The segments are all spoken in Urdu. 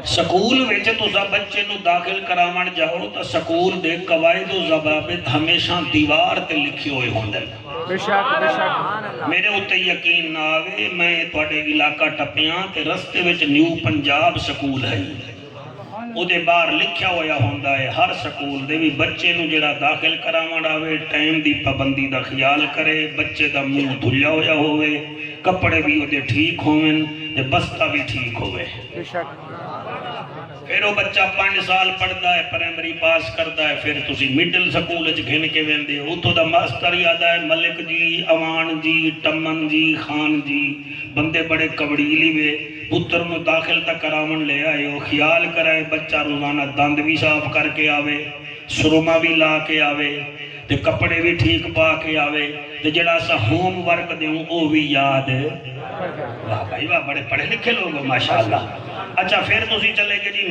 سکول وچ تسا بچے نو داخل کراون جاؤ تو سکول دے قواعد و ضوابط ہمیشہ دیوار تے لکھے ہوئے ہوندے بے شک میرے اوتے یقین نہ آوے میں تواڈے علاقہ ٹپیاں تے رستے وچ نیو پنجاب سکول ہے او دے باہر لکھیا ہویا ہوندا ہے ہر سکول دے بھی بچے نو جڑا داخل کراون آوے ٹائم دی پابندی دا خیال کرے بچے دا منہ دھلیا ہویا ہوئے کپڑے بھی او دے ٹھیک ہوون تے بستہ بھی ٹھیک ہوئے بے شک پھر وہ بچہ 5 سال پڑھتا ہے پرائمری پاس کرتا ہے پھر تسی مڈل سکول وچ گھن کے ویندے ہو اتھوں دا ماسٹر یاد ہے ملک جی اوان جی ٹمن جی خان جی بندے بڑے کبڑیلی وے پتر نو داخل تک کراون لے آئے ہو خیال کرائے بچہ روزانہ دند بھی صاف کر کے آوے سرما بھی لا کے آوے تے کپڑے بھی ٹھیک پا کے آوے تے جڑا سا ہوم ورک دیوں او بھی یاد واہ بھائی واہ بڑے پڑھے لکھے لوگ ہو ماشاءاللہ اچھا پھر تسی چلے گے جی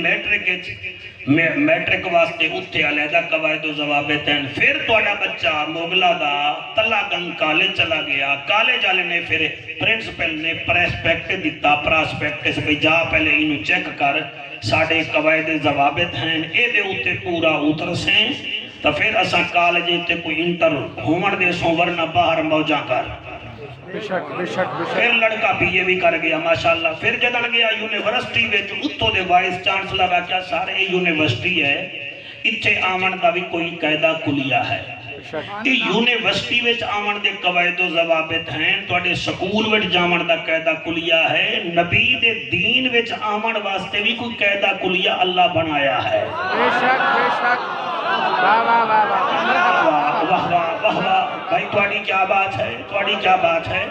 میٹرک واسطے اتھے علیحدہ قواعد و ضوابط ہیں پھر تواڈا بچہ موگلا دا تلا گنگ کالج چلا گیا کالج والے نے پھر پرنسپل نے پراسپیکٹ دیتا پراسپیکٹس پہ جا پہلے انہوں چیک کر ساڑھے قواعد ضوابط ہیں اے دے اتھے پورا اتر سیں تو پھر اساں کالج تے کوئی انٹر ہومن دے سو ورنہ باہر موجاں کر بے شک بے شک پھر لڑکا بی اے بھی کر گیا ماشاءاللہ پھر جدڑ گیا یونیورسٹی وچ اتھوں دے وائس چانسلر آکھیا سارے یونیورسٹی ہے اتھے آمن دا بھی کوئی قاعدہ کلیہ ہے کہ یونیورسٹی وچ آمن دے قواعد و ضوابط ہیں تواڈے سکول وچ جاون دا قاعدہ کلیہ ہے نبی دے دین وچ آمن واسطے بھی کوئی قاعدہ کلیہ اللہ بنایا ہے بے شک واہ واہ واہ واہ واہ واہ واہ بھائی تواڈی کیا بات ہے تواڈی کیا بات ہے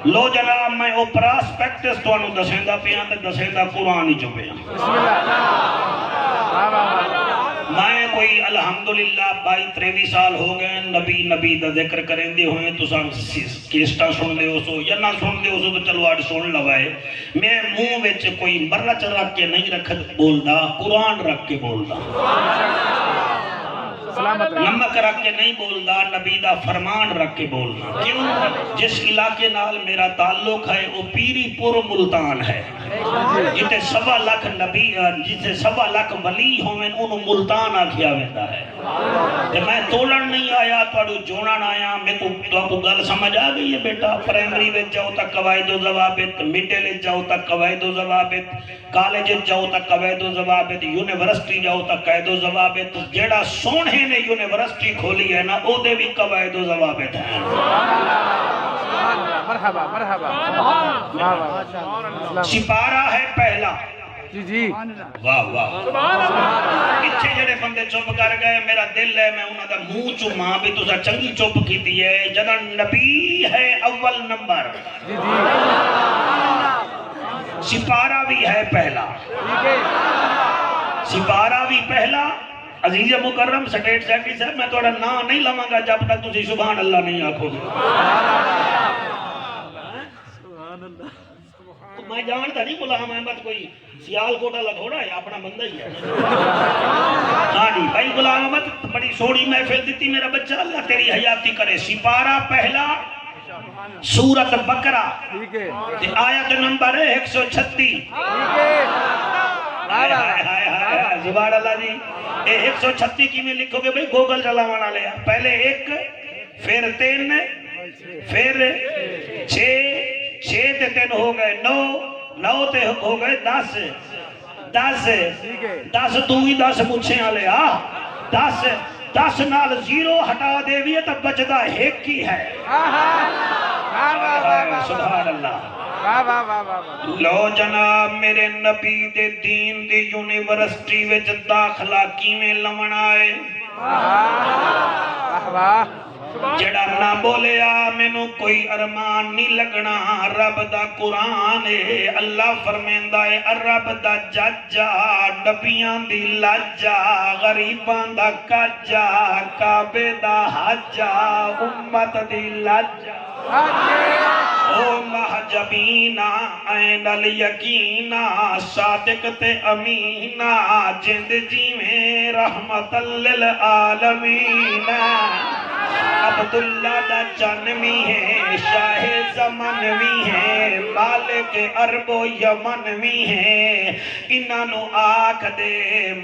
لو جناب میں او پراسپیکٹس تانوں دسیندا پیاں تے دسیندا قرآن ہی چ پیاں بسم اللہ واہ واہ میں کوئی الحمدللہ 22-23 سال ہو گئے نبی دا ذکر کریں دے ہوئے تو کیسٹا سن دے ہو سو یا نہ سن دے ہو سو تو چلو آج سن لوائے میں منہ وچ کوئی مرچ رکھ کے نہیں رکھت بولدا قرآن رکھ کے بولدا نمک رکھ کے نہیں بولدا نبی دا فرمان رکھ کے بولنا کیوں جس علاقے نال میرا تعلق ہے وہ پیری پور ملتان ہے جتے 1.25 لاکھ نبی جتے 1.25 لاکھ ولی ہوئے انہوں ملتان آکھیا ویندا ہے تے میں توڑن نہیں آیا تواڈو جوڑن آیا میں کو گل سمجھ آ گئی ہے بیٹا پرائمری وچ جاؤ تا قواعد و ضوابط مڈل وچ جاؤ تا قواعد و ضوابط کالج وچ جاؤ تا قواعد و ضوابط یونیورسٹی جاؤ تا قواعد و ضوابط جیڑا سونے نے یونیورسٹی کھولی ہے نا او دے بھی قواعد و ضوابط ہیں مرحبا مرحبا سپارہ ہے پہلا جی جی واہ واہ اتھے جڑے بندے چپ کر گئے میرا دل ہے میں انہاں دا منہ چوماں بھی تساں چنگی چپ کیتی ہے جداں نبی ہے اول نمبر جی جی سپارہ بھی ہے پہلا سپارہ بھی پہلا عزیز مکرم سٹیٹ سیکٹری صاحب میں تھوڑا نام نہیں لواں گا جب تک تسی سبحان اللہ نہیں آکھو گے میں جانتا نہیں غلام احمد کوئی سیال کوٹا لگوڑا ہے اپنا بندہ ہی ہے ہاں جی بھائی غلام احمد بڑی سوڑی محفل دیتی میرا بچہ اللہ تیری حیاتی کرے سپارہ پہلا سورت بقرہ آیت نمبر 136 زبان اللہ جی 136 کی میں لکھو گے بھئی گوگل چلاوانا لیا پہلے 1 پھر 3 پھر 6 تے 3 ہو گئے 9 تے ہو گئے 10 تو ہی 10 مجھے آلے 10 نال 0 ہٹا دے بھی ہے تب بچدہ ایک ہی ہے سبحان اللہ لو جناب میرے نبی دے دین دی یونیورسٹی وچ داخلہ کیویں لون آئے جڑا نہ بولیا مینوں کوئی ارمان نہیں لگنا رب دا قرآن ہے اللہ فرمیندا ہے رب دا ججا نبیاں دی لاجا غریباں دا کاجا کعبے دا حجا امت دی لاجا او محجبینا این الیقینا صادق تے امینا جند جی میں رحمت للعالمین عبداللہ دا جانوی ہے، شاہ زمن بھی ہے، مالک عرب و یمن بھی ہے، انہوں آکھ دے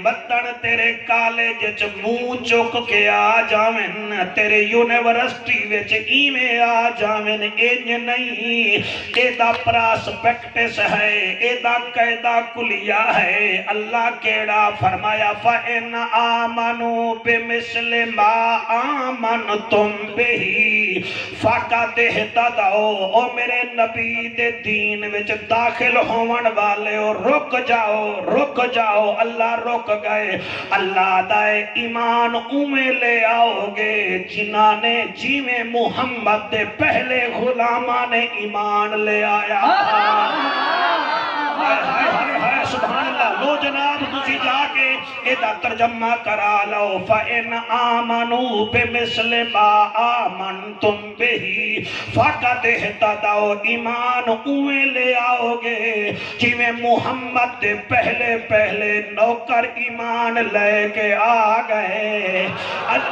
مدن تیرے کالج چ منہ چک کے آ جاویں، تیرے یونیورسٹی وچ ایویں آ جاویں، انج نہیں، اے دا پراسپیکٹس ہے، اے دا قاعدہ کلیہ ہے۔ اللہ کیڑا فرمایا فَإِنْ آمَنُوا بِمِثْلِ مَا آمَنْتُمْ بِهِ فَقَدِ اهْتَدَوْا۔ او میرے نبی دے دین وچ داخل ہون والے ہو، رک جاؤ، اللہ رک گئے۔ اللہ دائے ایمان اومے لے آؤ گے جنہاں نے جیویں محمد دے پہلے غلاماں نے ایمان لے آیا۔ سبحان اللہ۔ لو جناب تسی جا کے ایدہ ترجمہ کرا لو فَإِنْ آمَنُوا بِمِثْلِ مَا آمَنْتُمْ بِهِ فَقَدْ اهْتَدَوْا۔ ایمان اوے لے آؤ گے جویں محمد دے پہلے نوکر ایمان لے کے آ گئے۔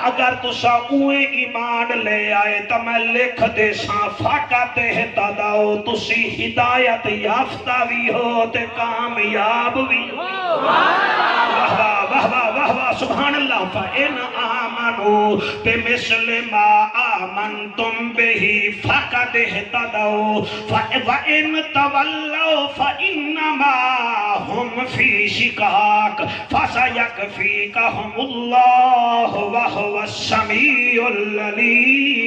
اگر تسا اوے ایمان لے آئے تو میں لکھ دے ساں فَقَدْ اهْتَدَوْا، تسی ہدایت یافتہ بھی ہو تے کامیاب بھی ہو۔ واہ واہ واہ واہ واہ سبحان اللہ۔ فَإِنْ آمَنُوا بِمِثْلِ مَا آمَنْتُمْ بِهِ فَقَدْ اهْتَدَوْا وَإِنْ تَوَلَّوْا فَإِنَّمَا هُمْ فِي شِقَاقٍ فَسَيَكْفِيكَهُمُ اللَّهُ وَهُوَ السَّمِيعُ الْعَلِيمُ۔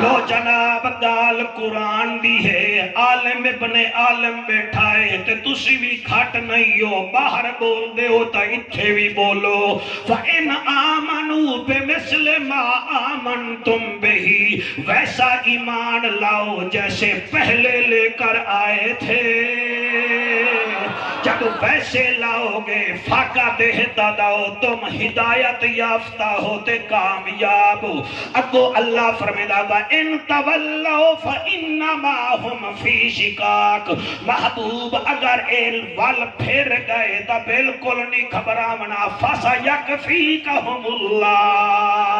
لو جناب گال قرآن دی ہے، عالم ابن عالم بیٹھا ہے تے تسی بھی کھٹ نہیں ہو، باہر بول دے ہو تا اتھے بھی بولو۔ فَإِنْ آمَنُوا بِمِثْلِ مَا آمَنْتُمْ بِهِ، ویسا ایمان لاؤ جیسے پہلے لے کر آئے تھے۔ جب ویسے لاؤ گے فَقَدْ اهْتَدَوْا، تم ہدایت یافتہ ہوتے کامیاب ہو۔ اب اللہ فرمیدہ وَإِنْ تَوَلَّوْا فَإِنَّمَا هُمْ فِي شِقَاقٍ۔ محبوب اگر ایل وال پھر گئے تو بالکل نہیں گھبراونا، فَسَيَكْفِيكَهُمُ اللَّهُ،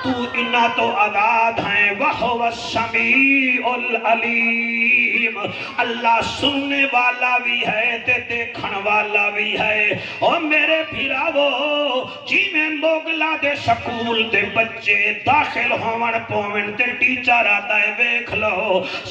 تو انہا تو آزاد ہیں، وَهُوَ السَّمِيعُ الْعَلِيمُ، اللہ سننے والا بھی ہے تے دیکھن والا بھی ہے۔ اور میرے بھیراوو جی میں موگلا دے سکول دے بچے داخل ہومن پومن تے ٹیچر آتا ہے بیکھ لو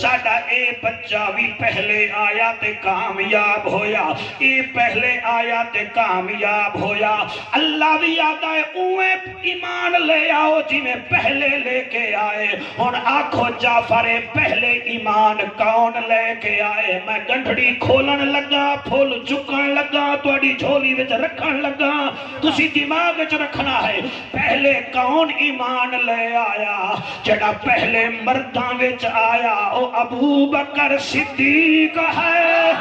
ساڑا اے بچہ بھی پہلے آیا تے کامیاب ہویا، اے پہلے آیا تے کامیاب ہویا۔ اللہ بھی آتا ہے اوے ایمان لے آؤ جی میں پہلے لے کے آئے۔ اور آنکھو جعفر پہلے ایمان کون لے کے آئے؟ میں گنڈھڑی کھولن لگا، پھول چکن لگا، توڑی جھولی وچ رکھن لگا، تسی دماغ وچ رکھنا ہے پہلے کون ایمان لے آیا؟ جڑا پہلے مرداں وچ آیا او ابو بکر صدیق ہے۔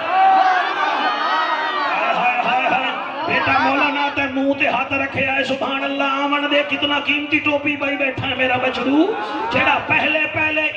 بیٹا مولانا تے منہ تے ہاتھ رکھے آئے سبحان اللہ، آمن دے کتنا قیمتی ٹوپی بائی بیٹھا ہے میرا بچڑو۔ جڑا پہلے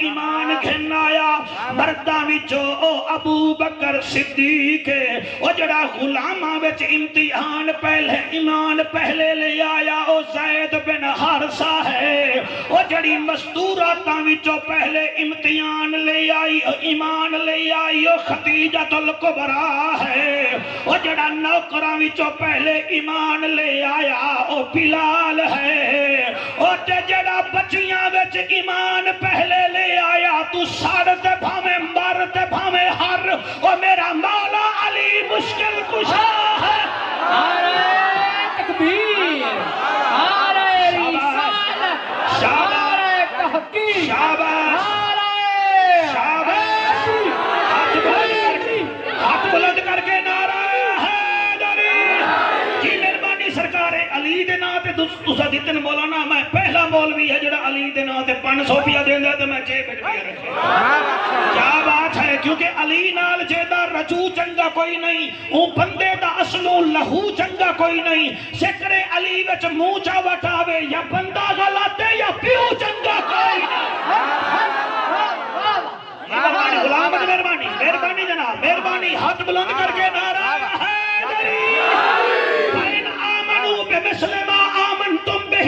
ایمان گھن آیا مردہ وچو او ابو بکر صدیق ہے۔ او جڑا غلامہ وچ امتحان پہلے ایمان پہلے لے آیا او زید بن حارثہ ہے۔ او جڑی مستوراتاں وچو پہلے امتحان لے آئی ایمان لے آئی او خدیجہ الکبریٰ ہے۔ او جڑا نوکراں وچو پہلے ایمان لے آیا او بلال ہے۔ او جڑا بچیاں وچ ایمان پہلے لے آیا تو ساڑھ تے بھامے مر تے بھامے ہر او میرا مولا علی مشکل کشا ہے۔ نعرہ تکبیر، نعرہ رسالت، نعرہ تحقیق، شاباش شاباش، ہاتھ بلند کر کے نعرہ سرکار علی دے نا تے تسا دیتن مولانا میں پہلا مولوی ہے جڑا علی دے نا تے 500 روپیہ دیندا تے میں 6 روپیہ رکھے۔ کیا بات ہے، کیونکہ علی نال جیدا رجو چنگا کوئی نہیں، او بندے دا اصلو لہو چنگا کوئی نہیں۔ ذکر علی وچ منہ چا وٹاوے یا بندہ غلط ہے یا پیو چنگا کوئی نہیں۔ غلام مہربانی مہربانی جناب مہربانی، ہاتھ بلند کر کے نعرہ ہے تکبیر، بِمِثْلِ مَا آمَنْتُمْ بِهِ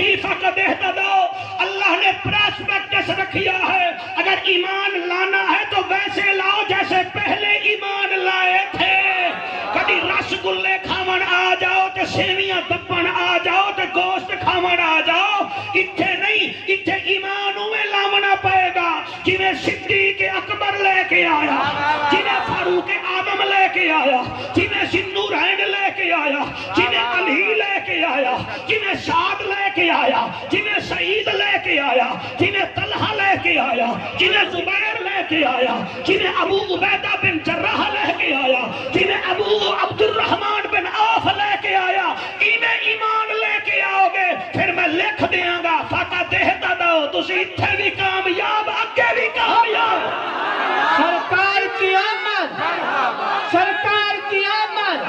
ایمان لانا ہے تو ویسے لاؤ جیسے پہلے ایمان لائے تھے. کبھی رس گلے کھاون آ جاؤ تے سیویاں دبن آ جاؤ تے گوشت کھاون آ جاؤ. اتھے نہیں, اتھے ایمان ہوئے لاونا پائے گا جنہیں صدیق اکبر لے کے آیا, جنہیں فاروق اعظم لے کے آیا, جنہیں ذوالنورین لے کے آیا, جنہیں علی لے کے آیا, جنہیں سعد لے کے آیا, جنہیں سعید لے کے آیا, جنہیں طلحہ لے کے آیا, جنہیں زبیر لے کے آیا, جنہیں ابو عبیدہ بن جراح لے کے آیا, جنہیں ابو عبد الرحمن بن عوف لے کے آیا. انہیں ایمان لے کے آؤ گے پھر میں لکھ دیاں گا فاقہ دیہتا دو تسی اتھے بھی کامیاب اگے بھی کامیاب. سرکار کی آمد, سرکار کی آمد,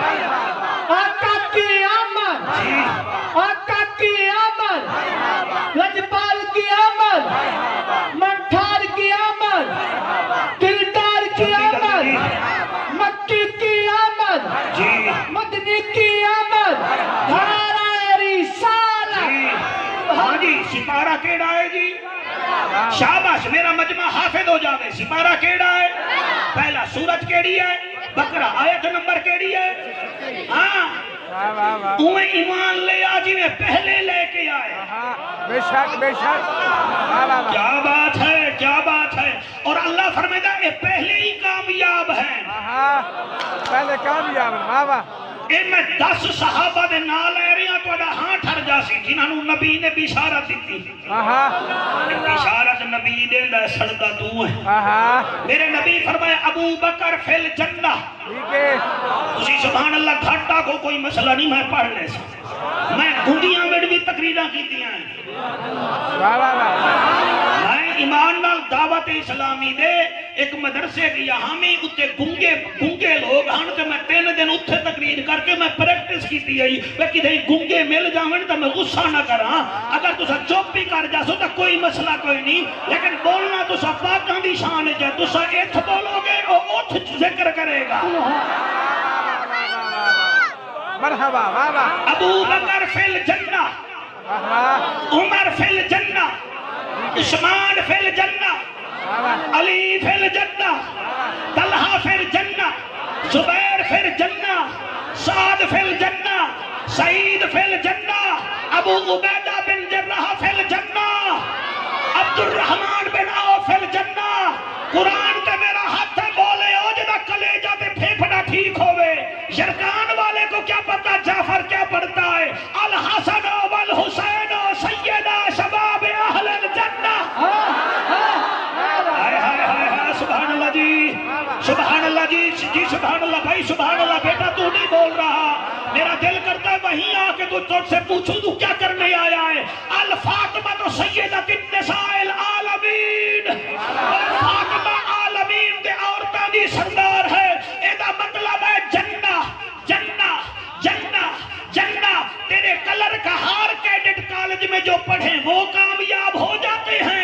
آقا کی آمد, آقا کی آمد, لجپال کی آمد, منٹھار کی آمد, دلدار کی آمد, مکی کی آمد, مدنی کی آمد, دھارا رسالہ. ہاں جی, سپارہ کیڑا ہے جی؟ شاباش, میرا مجمع حافظ ہو جاوے. سپارہ کیڑا ہے؟ پہلا سورج کیڑی ہے؟ بقرہ. آیت نمبر کیڑی ہے؟ ہاں, اوہیں ایمان لے آ جی میں پہلے لے کے آئے. بے شک بے شک. کیا بات ہے, کیا بات ہے. اور اللہ فرمائے اے پہلے ہی کامیاب ہیں. پہلے کامیاب. واہ واہ. اے میں 10 صحابہ دے نال لے رہی ہوں تو ہاں ٹھر جاسی جنہاں نو نبی نے بشارت دیتی. بشارت نبی دے دا سڑدا تو ہے. میرے نبی فرمایا ابو بکر فی الجنہ. اسی سبحان اللہ گھٹا کو کوئی مسئلہ نہیں, میں پڑھ لے سکتا. میں گھنڈیاں میں بھی تقریرہ کیتی ہیں. میں ایمان نال دعوت اسلامی دے ایک مدرسے گیا ہمیں اتے گنگے لوگ ہن تے میں 3 دن اتھے تقریر کر کے میں پریکٹس کیتی ہے. میں کدھے گنگے مل جاون تے میں غصہ نہ کراں. اگر تسا چپ بھی کر جاسو تو کوئی مسئلہ کوئی نہیں, لیکن بولنا تسا پاکاں دی شان ہے. تسا ایتھ بولو گے او اوتھ ذکر کرے گا. مرحبا. واہ واہ. ابو بکر فی الجنہ, عمر فی الجنہ, عثمان فی الجنہ, علی فی الجنہ, طلحہ فی الجنہ, زبیر فی الجنہ, سعد فی الجنہ, سعید فی الجنہ, ابو عبیدہ بن جراح فی الجنہ, عبد الرحمن بن عوف فی الجنہ. قرآن تے میرا ہاتھ ہے بولے ہو جدا کلیجہ تے پھیپھڑا ٹھیک ہوئے. شرکان والے کو کیا پتا جعفر کیا پڑھتا ہے؟ الحسن والحسین سیدہ شباب اہل الجنہ. ہائے ہائے ہائے ہائے, سبحان اللہ جی, سبحان اللہ جی, جی سبحان اللہ بھائی, سبحان اللہ. بیٹا تو نہیں بول رہا, میرا دل کرتا ہے وہیں آ کے تجھ سے پوچھوں تو کیا کرنے آیا ہے. الفاطمہ تو سیدۃ النساء العالمین, فاطمہ عالمین دے عورتاں دی سردار ہے. ایدا مطلب ہے جنہ جنہ جنہ جنہ. تیرے کلر کا ہار کیڈٹ کالج میں جو پڑھیں وہ کامیاب ہو جاتے ہیں.